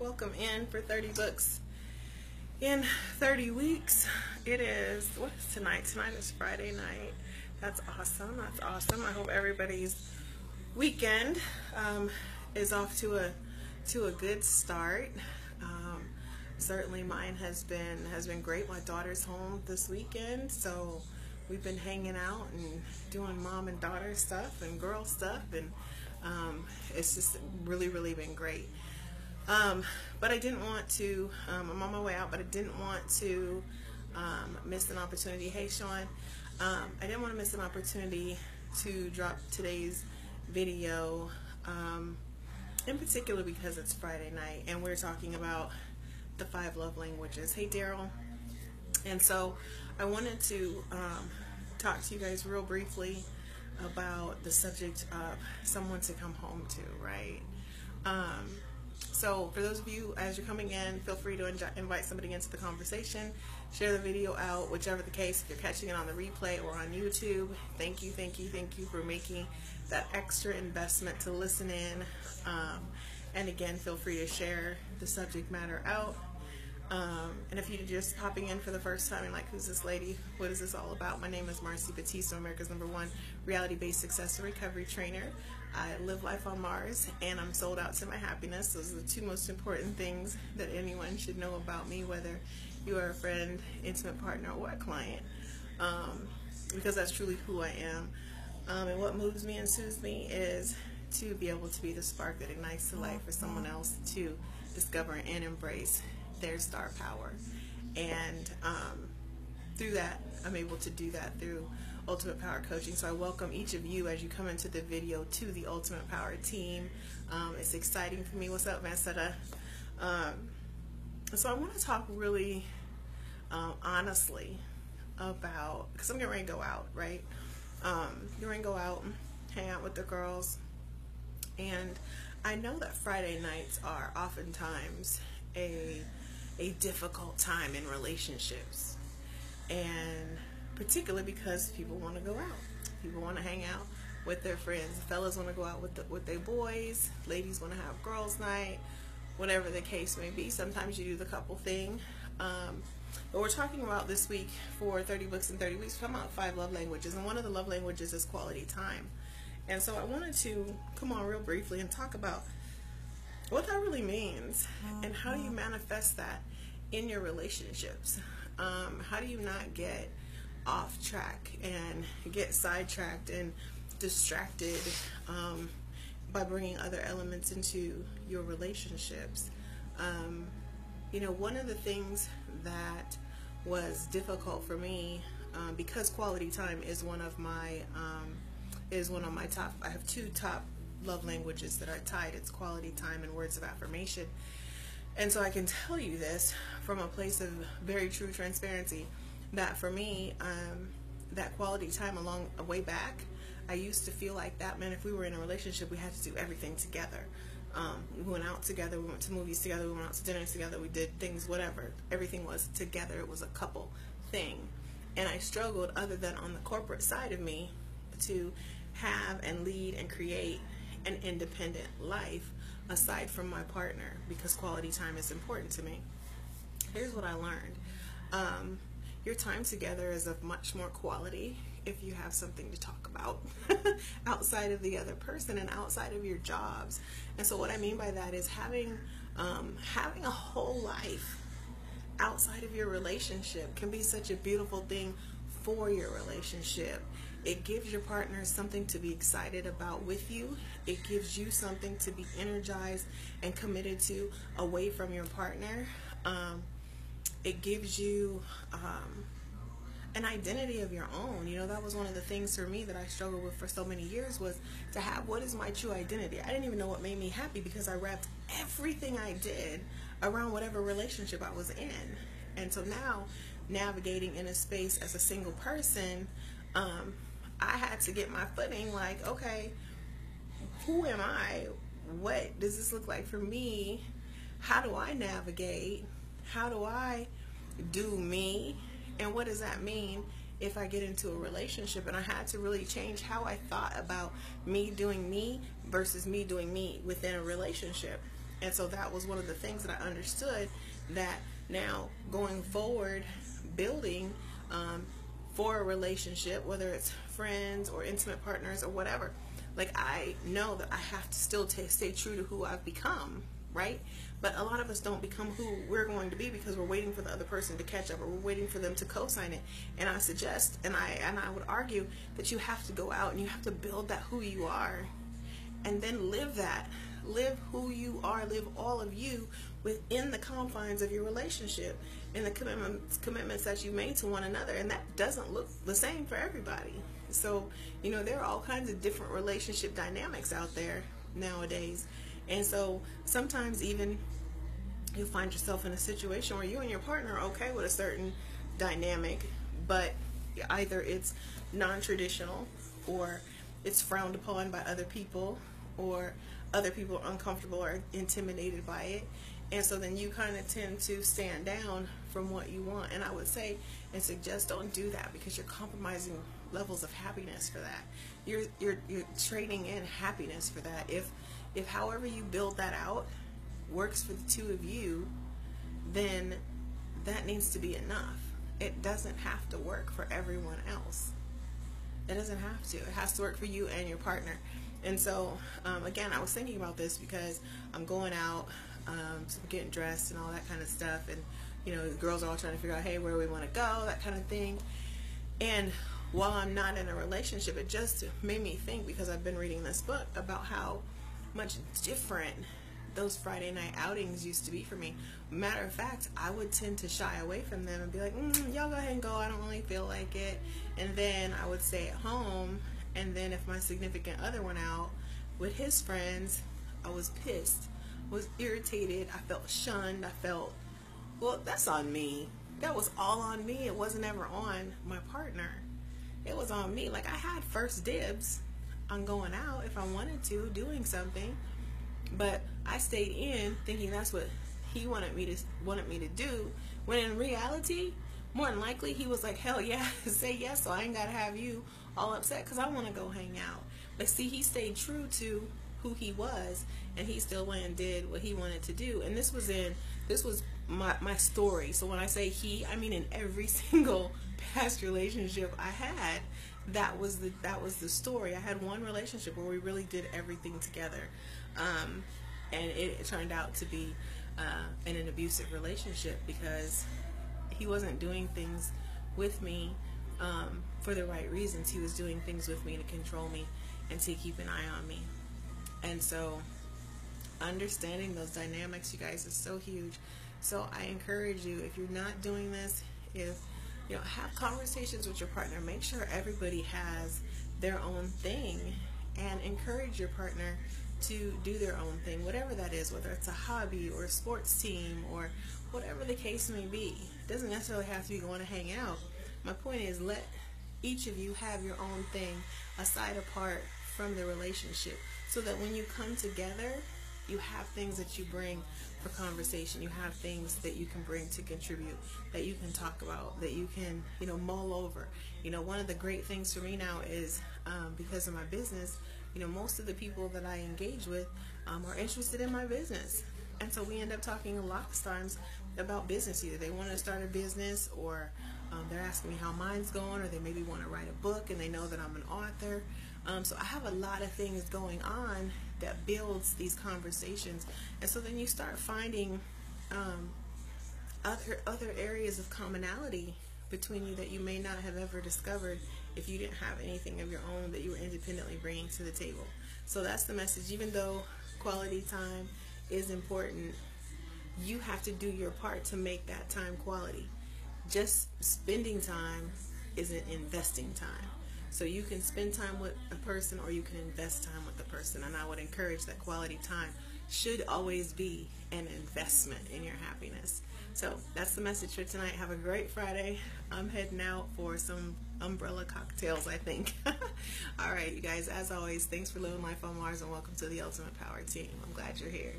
Welcome in for 30 books in 30 weeks. It is, what is tonight? Tonight is Friday night. That's awesome. That's awesome. I hope everybody's weekend is off to a good start. Certainly mine has been great. My daughter's home this weekend, so we've been hanging out and doing mom and daughter stuff and girl stuff, and it's just really been great. But I didn't want to, I'm on my way out, but I didn't want to miss an opportunity. Hey, Sean. I didn't want to miss an opportunity to drop today's video, in particular because it's Friday night and we're talking about the 5 love languages. Hey, Daryl. And so I wanted to talk to you guys real briefly about the subject of someone to come home to, right? So for those of you, as you're coming in, feel free to invite somebody into the conversation. Share the video out, whichever the case. If you're catching it on the replay or on YouTube, thank you for making that extra investment to listen in. And again, feel free to share the subject matter out. And if you're just popping in for the first time and like, who's this lady? What is this all about? My name is Marcy Batista, America's #1 reality-based success and recovery trainer. I live life on Mars, and I'm sold out to my happiness. Those are the 2 most important things that anyone should know about me, whether you are a friend, intimate partner, or a client, because that's truly who I am. And what moves me and soothes me is to be able to be the spark that ignites the light for someone else to discover and embrace their star power. And through that, I'm able to do that through Ultimate Power Coaching. So I welcome each of you as you come into the video to the Ultimate Power team. It's exciting for me. What's up, Mansetta? So I want to talk really honestly about, because I'm getting ready to go out, right? Getting ready to go out, hang out with the girls. And I know that Friday nights are oftentimes a difficult time in relationships, and particularly because people want to go out, people want to hang out with their friends. The fellas want to go out with their boys, ladies want to have girls' night, whatever the case may be. Sometimes you do the couple thing, but we're talking about this week for 30 books in 30 weeks. We're talking about 5 love languages, and one of the love languages is quality time. And so I wanted to come on real briefly and talk about what that really means, and how do you manifest that in your relationships. How do you not get off track and get sidetracked and distracted by bringing other elements into your relationships? You know, one of the things that was difficult for me, because quality time is one of my top, I have 2 top love languages that are tied. It's quality time and words of affirmation. And so I can tell you this from a place of very true transparency, that for me, that quality time way back, I used to feel like that meant if we were in a relationship, we had to do everything together. We went out together, we went to movies together, we went out to dinner together, we did things, whatever. Everything was together. It was a couple thing. And I struggled, other than on the corporate side of me, to have and lead and create an independent life aside from my partner, because quality time is important to me. Here's what I learned. Your time together is of much more quality if you have something to talk about outside of the other person and outside of your jobs. And so what I mean by that is having a whole life outside of your relationship can be such a beautiful thing for your relationship. It gives your partner something to be excited about with you. It gives you something to be energized and committed to away from your partner. It gives you an identity of your own. You know, that was one of the things for me that I struggled with for so many years, was to have, what is my true identity? I didn't even know what made me happy, because I wrapped everything I did around whatever relationship I was in. And so now, navigating in a space as a single person, I had to get my footing, like, okay, who am I? What does this look like for me? How do I navigate? How do I do me? And what does that mean if I get into a relationship? And I had to really change how I thought about me doing me versus me doing me within a relationship. And so that was one of the things that I understood, that now going forward, building for a relationship, whether it's friends or intimate partners or whatever, like I know that I have to still stay true to who I've become, right? But a lot of us don't become who we're going to be because we're waiting for the other person to catch up, or we're waiting for them to co-sign it. And I suggest, and I would argue, that you have to go out and you have to build that who you are, and then live that. Live who you are, live all of you within the confines of your relationship and the commitments that you made to one another. And that doesn't look the same for everybody. So, you know, there are all kinds of different relationship dynamics out there nowadays. And so sometimes even you'll find yourself in a situation where you and your partner are okay with a certain dynamic, but either it's non-traditional, or it's frowned upon by other people, or other people are uncomfortable or intimidated by it. And so then you kind of tend to stand down from what you want. And I would say and suggest, don't do that, because you're compromising levels of happiness for that. You're trading in happiness for that. If however you build that out works for the two of you, then that needs to be enough. It doesn't have to work for everyone else. It doesn't have to. It has to work for you and your partner. And so, again, I was thinking about this because I'm going out, so I'm getting dressed and all that kind of stuff. And, you know, the girls are all trying to figure out, hey, where do we want to go, that kind of thing. And while I'm not in a relationship, it just made me think, because I've been reading this book, about how much different those Friday night outings used to be for me. Matter of fact, I would tend to shy away from them and be like, y'all go ahead and go, I don't really feel like it. And then I would stay at home. And then if my significant other went out with his friends, I was pissed, was irritated, I felt shunned, I felt, well, that's on me. That was all on me. It wasn't ever on my partner. It was on me. Like, I had first dibs on going out if I wanted to, doing something, but I stayed in thinking that's what he wanted me to do, when in reality, more than likely, he was like, hell yeah, say yes, so I ain't gotta have you all upset because I want to go hang out. But see, he stayed true to who he was, and he still went and did what he wanted to do. And this was my story. So when I say he, I mean in every single past relationship I had, that was the story. I had one relationship where we really did everything together, and it turned out to be in an abusive relationship, because he wasn't doing things with me for the right reasons. He was doing things with me to control me and to keep an eye on me. And so understanding those dynamics, you guys, is so huge. So I encourage you, if you're not doing this, have conversations with your partner. Make sure everybody has their own thing, and encourage your partner to do their own thing, whatever that is, whether it's a hobby or a sports team or whatever the case may be. It doesn't necessarily have to be going to hang out. My point is, let each of you have your own thing aside, apart from the relationship, so that when you come together, you have things that you bring for conversation. You have things that you can bring to contribute, that you can talk about, that you can, mull over. One of the great things for me now is, because of my business, most of the people that I engage with are interested in my business. And so we end up talking a lot of times about business. Either they want to start a business, or they're asking me how mine's going, or they maybe want to write a book and they know that I'm an author. So I have a lot of things going on that builds these conversations. And so then you start finding other areas of commonality between you that you may not have ever discovered if you didn't have anything of your own that you were independently bringing to the table. So that's the message. Even though quality time is important, you have to do your part to make that time quality. Just spending time isn't investing time. So you can spend time with a person, or you can invest time with a person. And I would encourage that quality time should always be an investment in your happiness. So that's the message for tonight. Have a great Friday. I'm heading out for some umbrella cocktails, I think. All right, you guys, as always, thanks for living life on Mars, and welcome to the Ultimate Power Team. I'm glad you're here.